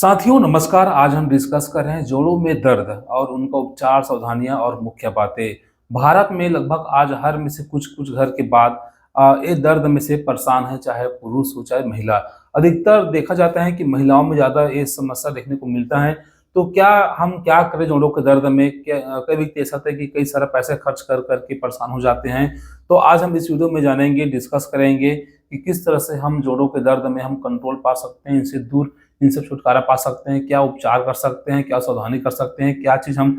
साथियों नमस्कार। आज हम डिस्कस कर रहे हैं जोड़ों में दर्द और उनका उपचार, सावधानियां और मुख्य बातें। भारत में लगभग आज हर में से कुछ कुछ घर के बाद ये दर्द में से परेशान है, चाहे पुरुष हो चाहे महिला। अधिकतर देखा जाता है कि महिलाओं में ज्यादा ये समस्या देखने को मिलता है। तो क्या हम क्या करें जोड़ों के दर्द में? क्या कई व्यक्ति ऐसा होता है कि कई सारा पैसे खर्च कर करके परेशान हो जाते हैं। तो आज हम इस वीडियो में जानेंगे, डिस्कस करेंगे कि किस तरह से हम जोड़ों के दर्द में हम कंट्रोल पा सकते हैं, इनसे दूर, इनसे छुटकारा पा सकते हैं, क्या उपचार कर सकते हैं, क्या सावधानी कर सकते हैं, क्या चीज़ हम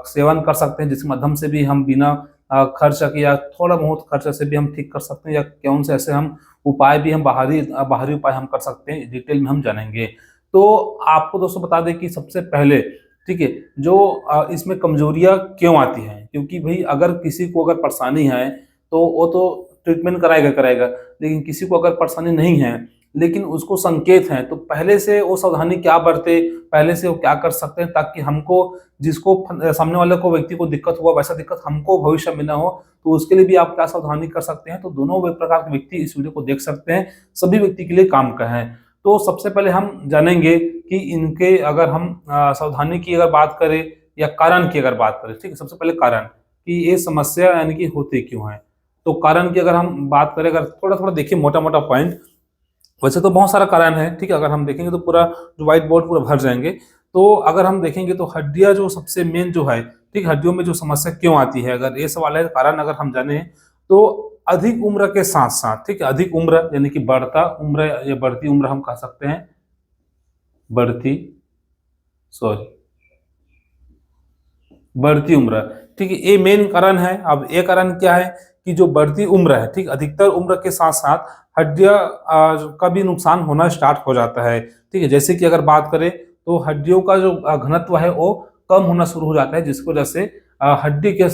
सेवन कर सकते हैं जिसके माध्यम से भी हम बिना खर्च के या थोड़ा बहुत खर्च से भी हम ठीक कर सकते हैं, या कौन से ऐसे हम उपाय भी हम बाहरी उपाय हम कर सकते हैं, डिटेल में हम जानेंगे। तो आपको दोस्तों बता दें कि सबसे पहले, ठीक है, जो इसमें कमजोरियां क्यों आती हैं, क्योंकि भाई अगर किसी को अगर परेशानी है तो वो तो ट्रीटमेंट कराएगा कराएगा, लेकिन किसी को अगर परेशानी नहीं है लेकिन उसको संकेत हैं, तो पहले से वो सावधानी क्या बरते, पहले से वो क्या कर सकते हैं ताकि हमको, जिसको सामने वाले को व्यक्ति को दिक्कत हुआ वैसा दिक्कत हमको भविष्य में ना हो। तो उसके लिए भी आप क्या सावधानी कर सकते हैं, तो दोनों प्रकार के व्यक्ति इस वीडियो को देख सकते हैं, सभी व्यक्ति के लिए काम का है। तो सबसे पहले हम जानेंगे कि इनके अगर हम सावधानी की अगर बात करें या कारण की अगर बात करें, ठीक है, सबसे पहले कारण कि ये समस्या यानी कि होती क्यों है। तो कारण की अगर हम बात करें, अगर थोड़ा थोड़ा देखिए मोटा मोटा पॉइंट, वैसे तो बहुत सारा कारण है, ठीक है, अगर हम देखेंगे तो पूरा जो व्हाइट बोर्ड पूरा भर जाएंगे। तो अगर हम देखेंगे तो हड्डियां जो सबसे मेन जो है, ठीक, हड्डियों में जो समस्या क्यों आती है, अगर ये सवाल है कारण अगर हम जाने, तो अधिक उम्र के साथ साथ, ठीक है, अधिक उम्र यानी कि बढ़ता उम्र या बढ़ती उम्र हम कह सकते हैं, बढ़ती, सॉरी, बढ़ती उम्र, ठीक है, ये मेन कारण है। अब ये कारण क्या है कि जो बढ़ती उम्र है, ठीक, अधिकतर उम्र के साथ साथ हड्डियां का भी नुकसान होना स्टार्ट हो जाता है, ठीक है। जैसे कि अगर बात करें तो हड्डियों का जो घनत्व है वो कम होना शुरू हो जाता है, जिसकी वजह से हड्डी के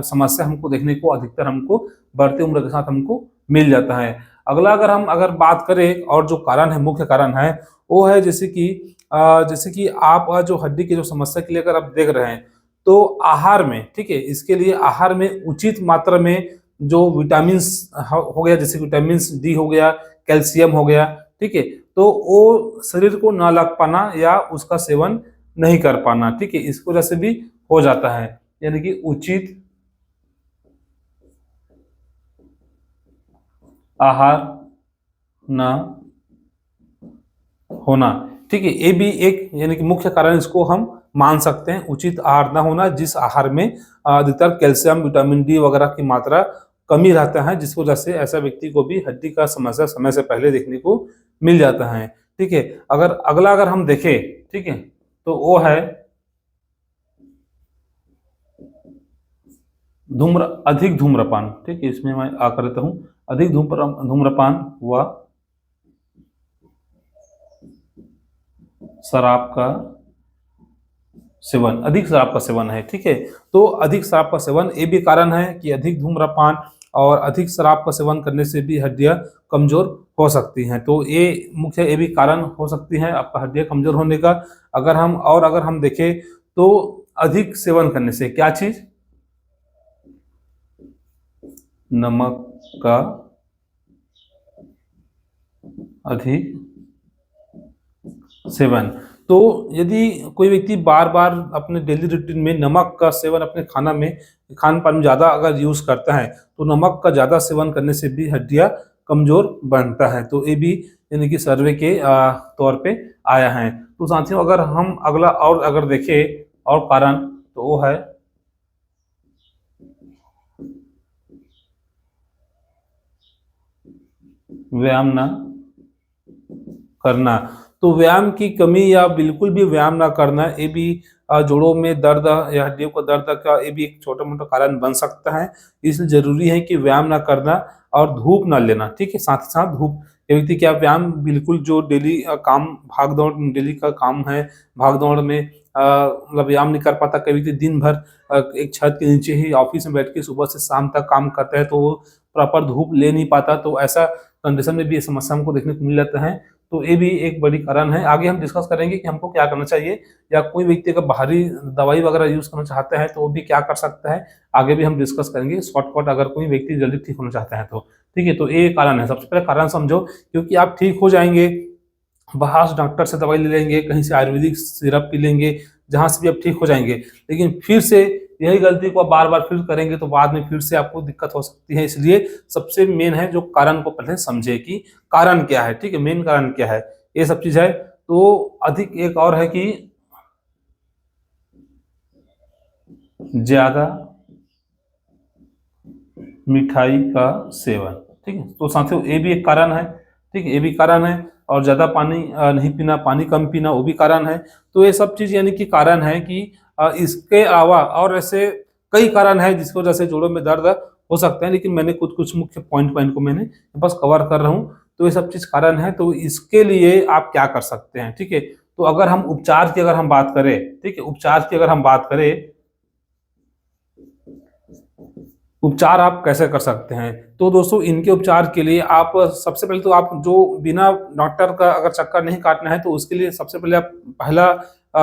समस्या हमको देखने को अधिकतर हमको बढ़ती उम्र के साथ हमको मिल जाता है। अगला अगर बात करें और जो कारण है, मुख्य कारण है, वो है जैसे कि आप जो हड्डी की जो समस्या के लिए अगर आप देख रहे हैं तो आहार में, ठीक है, इसके लिए आहार में उचित मात्रा में जो विटामिन हो गया, जैसे विटामिन डी हो गया, कैल्शियम हो गया, ठीक है, तो वो शरीर को ना लग पाना या उसका सेवन नहीं कर पाना, ठीक है, इस वजह से भी हो जाता है। यानी कि उचित आहार ना होना, ठीक है, ये भी एक यानी कि मुख्य कारण इसको हम मान सकते हैं, उचित आहार ना होना, जिस आहार में अधिकतर कैल्शियम, विटामिन डी वगैरह की मात्रा कमी रहता है, जिस वजह से ऐसा व्यक्ति को भी हड्डी का समस्या समय से पहले देखने को मिल जाता है, ठीक है। अगर हम देखें, ठीक है, तो वो है अधिक धूम्रपान, ठीक है, इसमें मैं आकर रहता हूँ, अधिक धूम्रपान व शराब का सेवन, अधिक शराब का सेवन है, ठीक है। तो अधिक शराब का सेवन ये भी कारण है कि अधिक धूम्रपान और अधिक शराब का सेवन करने से भी हड्डियां कमजोर हो सकती हैं। तो ये मुख्य ये भी कारण हो सकती हैं आपका हड्डियां कमजोर होने का। अगर हम देखें तो अधिक सेवन करने से क्या चीज, नमक का अधिक सेवन। तो यदि कोई व्यक्ति बार बार अपने डेली रूटीन में नमक का सेवन अपने खान पान में ज़्यादा अगर यूज़ करता है, तो नमक का ज़्यादा सेवन करने से भी हड्डियाँ कमज़ोर बनता है। तो ये भी यानी कि सर्वे के तौर पे आया है। तो साथियों अगर हम अगला और अगर देखें और कारण, तो वो है व्यायाम ना करना। तो व्यायाम की कमी या बिल्कुल भी व्यायाम ना करना, ये भी जोड़ों में दर्द या हड्डियों को दर्द का ये भी एक छोटा मोटा कारण बन सकता है। इसलिए जरूरी है कि व्यायाम ना करना और धूप ना लेना, ठीक है, साथ ही साथ धूप, ये व्यक्ति क्या व्यायाम बिल्कुल जो डेली काम, भाग दौड़ डेली का काम है, भाग दौड़ में मतलब व्यायाम नहीं कर पाता। कई व्यक्ति दिन भर एक छत के नीचे ही ऑफिस में बैठ के सुबह से शाम तक काम करता है, तो वो प्रॉपर धूप ले नहीं पाता। तो ऐसा कंडीशन में भी ये समस्या हमको देखने को मिल जाता है। तो ये भी एक बड़ी कारण है। आगे हम डिस्कस करेंगे कि हमको क्या करना चाहिए, या कोई व्यक्ति अगर बाहरी दवाई वगैरह यूज करना चाहता है तो वो भी क्या कर सकता है, आगे भी हम डिस्कस करेंगे शॉर्टकट, अगर कोई व्यक्ति जल्दी ठीक होना चाहता है तो, ठीक है। तो ये कारण है, सबसे पहले कारण समझो, क्योंकि आप ठीक हो जाएंगे बाहर से डॉक्टर से दवाई ले लेंगे, कहीं से आयुर्वेदिक सिरप पी लेंगे, जहाँ से भी आप ठीक हो जाएँगे। लेकिन फिर से यही गलती को आप बार-बार फिर करेंगे तो बाद में फिर से आपको दिक्कत हो सकती है। इसलिए सबसे मेन है जो कारण को पहले समझे कि कारण क्या है, ठीक है? मेन कारण क्या है? ये सब चीज़ है। तो अधिक एक और है कि ज़्यादा मिठाई का सेवन, ठीक है? तो साथियों ये भी एक कारण है, ठीक है? ये भी कारण है। और ज़्यादा पानी नहीं पीना, पानी कम पीना वो भी कारण है। तो ये सब चीज़ यानी कि कारण है कि इसके अलावा और ऐसे कई कारण हैं जिसकी वजह से जोड़ों में दर्द हो सकते हैं, लेकिन मैंने कुछ-कुछ मुख्य पॉइंट को मैंने बस कवर कर रहा हूँ। तो ये सब चीज़ कारण है, तो इसके लिए आप क्या कर सकते हैं, ठीक है? तो अगर हम उपचार की अगर हम बात करें, ठीक है? उपचार की अगर हम बात करें, उपचार आप कैसे कर सकते हैं? तो दोस्तों इनके उपचार के लिए आप सबसे पहले तो आप जो बिना डॉक्टर का अगर चक्कर नहीं काटना है तो उसके लिए सबसे पहले आप पहला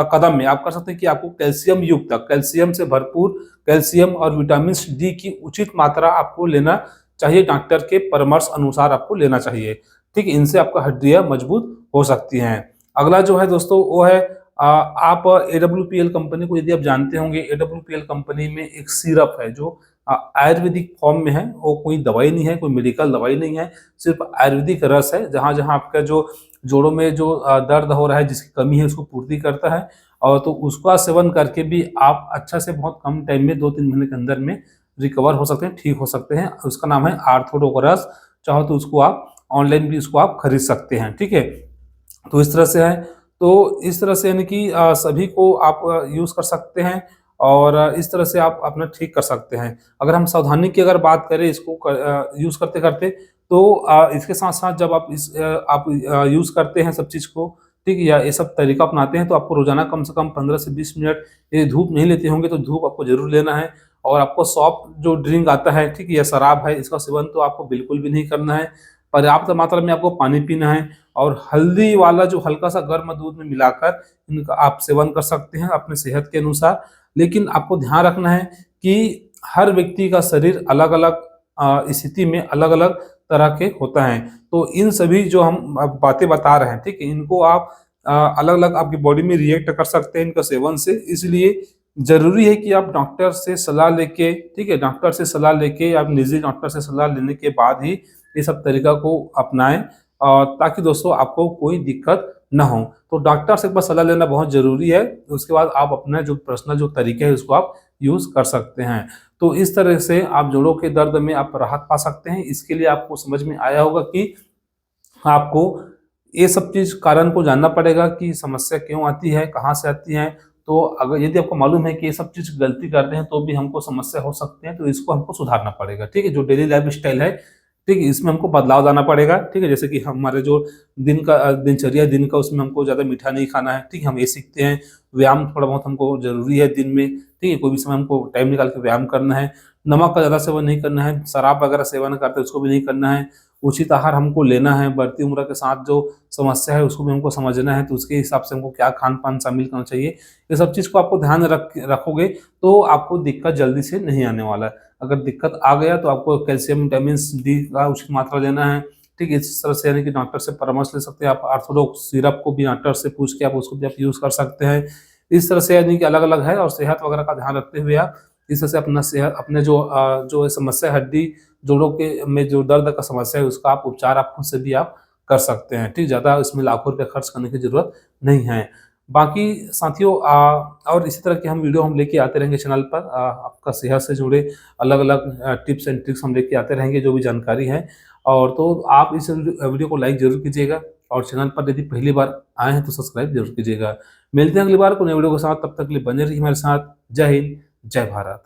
कदम में आप कर सकते हैं कि आपको कैल्शियम युक्त, कैल्शियम से भरपूर कैल्शियम और विटामिन डी की उचित मात्रा आपको लेना चाहिए, डॉक्टर के परामर्श अनुसार आपको लेना चाहिए। ठीक है? इनसे आपका हड्डियाँ मजबूत हो सकती हैं। अगला जो है दोस्तों वो है आप एडब्ल्यूपीएल कंपनी को यदि आप जानते होंगे, एडब्ल्यूपीएल कंपनी में एक सिरप है जो आयुर्वेदिक फॉर्म में है, वो कोई दवाई नहीं है, कोई मेडिकल दवाई नहीं है, सिर्फ आयुर्वेदिक रस है, जहाँ-जहाँ आपका जो जोड़ों में जो दर्द हो रहा है, जिसकी कमी है, उसको पूर्ति करता है। और तो उसका सेवन करके भी आप अच्छा से बहुत कम टाइम में 2-3 महीने के अंदर में रिकवर हो सकते हैं, ठीक हो सकते हैं। उसका नाम है आर्थोडोगोरस, चाहो तो उसको आप ऑनलाइन भी उसको आप खरीद सकते हैं, ठीक है? तो इस तरह से है। तो इस तरह से यानी कि सभी को आप यूज़ कर सकते हैं और इस तरह से आप अपना ठीक कर सकते हैं। अगर हम सावधानी की अगर बात करें इसको यूज़ करते-करते, तो इसके साथ-साथ जब आप यूज़ करते हैं सब चीज़ को, ठीक है? या ये सब तरीका अपनाते हैं तो आपको रोज़ाना कम से कम 15 से 20 मिनट, यदि धूप नहीं लेते होंगे तो धूप आपको ज़रूर लेना है। और आपको सॉफ्ट जो ड्रिंक आता है, ठीक है? या शराब है, इसका सेवन तो आपको बिल्कुल भी नहीं करना है। पर्याप्त मात्रा में आपको पानी पीना है और हल्दी वाला जो हल्का-सा गर्म दूध में मिलाकर इनका आप सेवन कर सकते हैं अपने सेहत के अनुसार। लेकिन आपको ध्यान रखना है कि हर व्यक्ति का शरीर अलग-अलग स्थिति में अलग-अलग तरह के होता है। तो इन सभी जो हम बातें बता रहे हैं, ठीक है? इनको आप अलग-अलग आपकी बॉडी में रिएक्ट कर सकते हैं इनका सेवन से। इसलिए ज़रूरी है कि आप डॉक्टर से सलाह लेके, ठीक है? डॉक्टर से सलाह लेके, आप निजी डॉक्टर से सलाह लेने के बाद ही ये सब तरीका को अपनाएँ, ताकि दोस्तों आपको कोई दिक्कत ना हो। तो डॉक्टर से एक बार सलाह लेना बहुत ज़रूरी है, उसके बाद आप अपना जो पर्सनल जो तरीके हैं उसको आप यूज़ कर सकते हैं। तो इस तरह से आप जोड़ों के दर्द में आप राहत पा सकते हैं। इसके लिए आपको समझ में आया होगा कि आपको ये सब चीज़ कारण को जानना पड़ेगा कि समस्या क्यों आती है, कहाँ से आती है। तो अगर यदि आपको मालूम है कि ये सब चीज़ गलती करते हैं तो भी हमको समस्या हो सकती है, तो इसको हमको सुधारना पड़ेगा, ठीक है? जो डेली लाइफ़स्टाइल है, ठीक है? इसमें हमको बदलाव लाना पड़ेगा, ठीक है? जैसे कि हमारे जो दिनचर्या है दिन का, उसमें हमको ज़्यादा मीठा नहीं खाना है, ठीक है? हम ये सीखते हैं। व्यायाम थोड़ा बहुत हमको ज़रूरी है दिन में, ठीक है? कोई भी समय हमको टाइम निकाल के व्यायाम करना है। नमक का ज़्यादा सेवन नहीं करना है, शराब वगैरह सेवन करते हैं उसको भी नहीं करना है। उचित आहार हमको लेना है, बढ़ती उम्र के साथ जो समस्या है उसको भी हमको समझना है, तो उसके हिसाब से हमको क्या खान-पान शामिल करना चाहिए। ये सब चीज़ को आपको ध्यान रखोगे तो आपको दिक्कत जल्दी से नहीं आने वाला है। अगर दिक्कत आ गया तो आपको कैल्शियम, विटामिन डी का उचित मात्रा लेना है, ठीक है? इस तरह से यानी कि डॉक्टर से परामर्श ले सकते हैं आप। ऑर्थोडॉक्स सिरप को भी डॉक्टर से पूछ के आप उसको भी आप यूज़ कर सकते हैं। इस तरह से यानी कि अलग-अलग है और सेहत वगैरह का ध्यान रखते हुए आप इस तरह से अपना सेहत अपने जो समस्या है हड्डी जोड़ों के में जो दर्द का समस्या है उसका आप उपचार आप खुद से भी आप कर सकते हैं, ठीक? ज़्यादा इसमें लाखों रुपए खर्च करने की ज़रूरत नहीं है। बाकी साथियों और इसी तरह की हम वीडियो हम लेके आते रहेंगे चैनल पर। आपका सेहत से जुड़े अलग-अलग टिप्स एंड ट्रिक्स हम लेके आते रहेंगे, जो भी जानकारी है। और तो आप इस वीडियो को लाइक ज़रूर कीजिएगा और चैनल पर यदि पहली बार आए हैं तो सब्सक्राइब ज़रूर कीजिएगा। मिलते हैं अगली बार कोई नई वीडियो के साथ, तब तक के लिए बने रहिए हमारे साथ। जय हिंद, जय भारत।